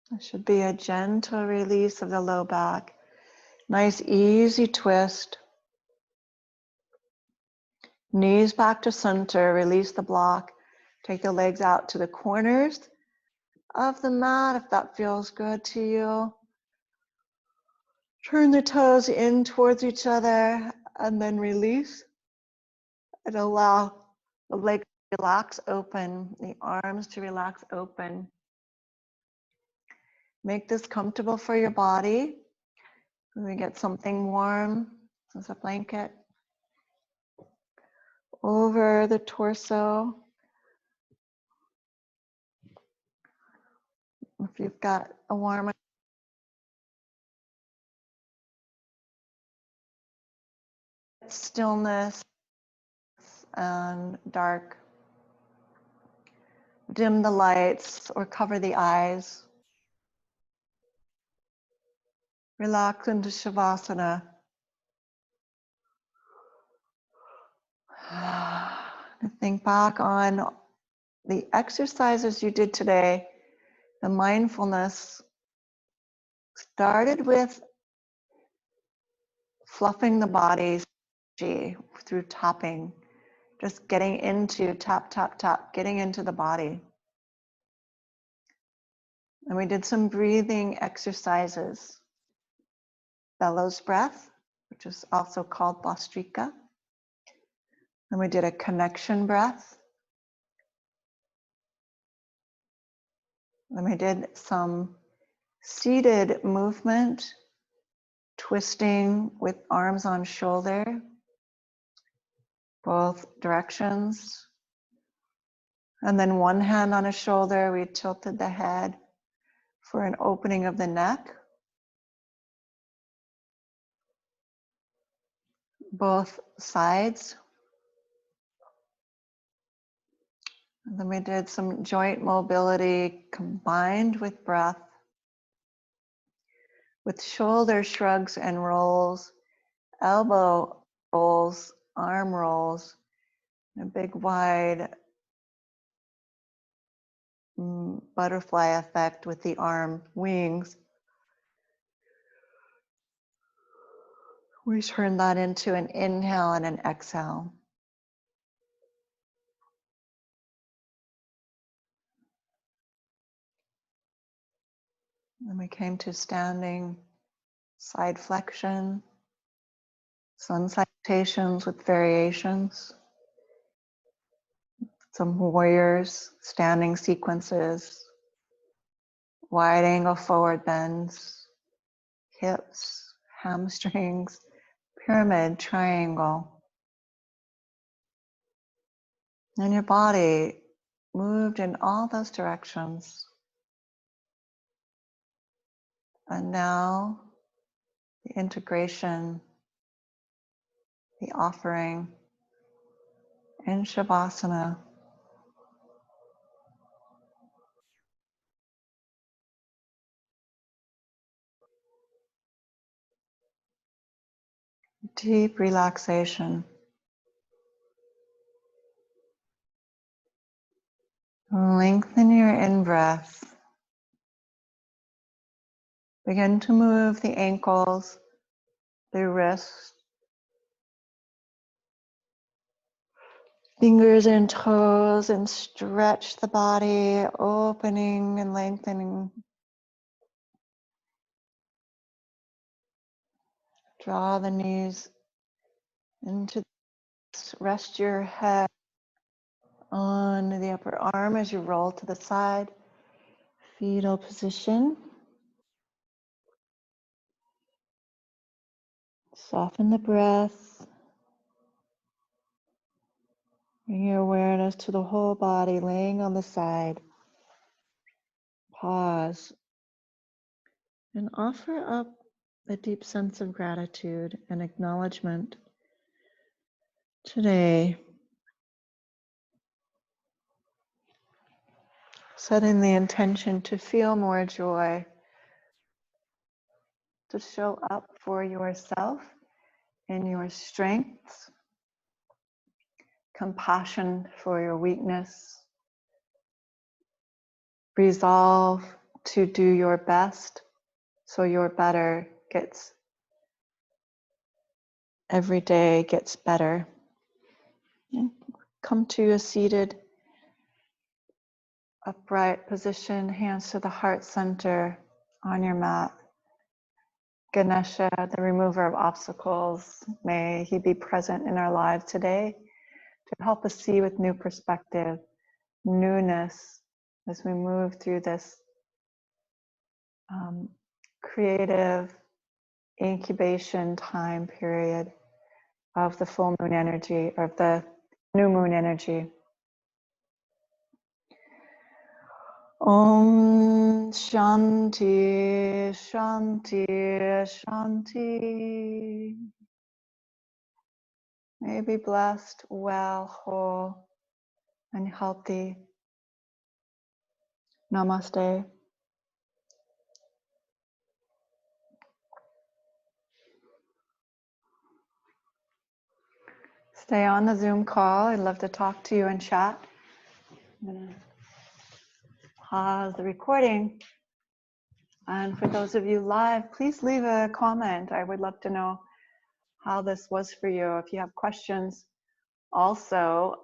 There should be a gentle release of the low back. Nice easy twist. Knees back to center, release the block. Take the legs out to the corners of the mat if that feels good to you. Turn the toes in towards each other and then release. And allow the legs to relax open, the arms to relax open. Make this comfortable for your body. We get something warm as a blanket over the torso. If you've got a warm stillness and dark, dim the lights or cover the eyes. Relax into Shavasana. Think back on the exercises you did today. The mindfulness started with fluffing the body, energy through tapping, just getting into tap, tap, tap, getting into the body. And we did some breathing exercises. Bellows breath, which is also called Bastrika. And we did a connection breath. And we did some seated movement, twisting with arms on shoulder, both directions. And then one hand on a shoulder, we tilted the head for an opening of the neck. Both sides. And then we did some joint mobility combined with breath, with shoulder shrugs and rolls, elbow rolls, arm rolls, a big wide butterfly effect with the arm wings. We turn that into an inhale and an exhale. And we came to standing side flexion, sun salutations with variations, some warriors, standing sequences, wide angle forward bends, hips, hamstrings, pyramid, triangle. And your body moved in all those directions. And now the integration, the offering in Shavasana. Deep relaxation. Lengthen your in-breath. Begin to move the ankles, the wrists, fingers and toes, and stretch the body, opening and lengthening. Draw the knees into this. Rest your head on the upper arm as you roll to the side. Fetal position. Soften the breath. Bring your awareness to the whole body, laying on the side. Pause and offer up a deep sense of gratitude and acknowledgement today. Setting the intention to feel more joy, to show up for yourself in your strengths, compassion for your weakness, resolve to do your best so your better gets, every day gets better. And come to a seated, upright position, hands to the heart center on your mat. Ganesha, the remover of obstacles, may he be present in our lives today to help us see with new perspective, newness, as we move through this creative incubation time period of the full moon energy, or of the new moon energy. Om Shanti, Shanti, Shanti. May be blessed, well, whole, and healthy. Namaste. Stay on the Zoom call. I'd love to talk to you and chat. I'm going to pause the recording. And for those of you live, please leave a comment. I would love to know how this was for you. If you have questions, also,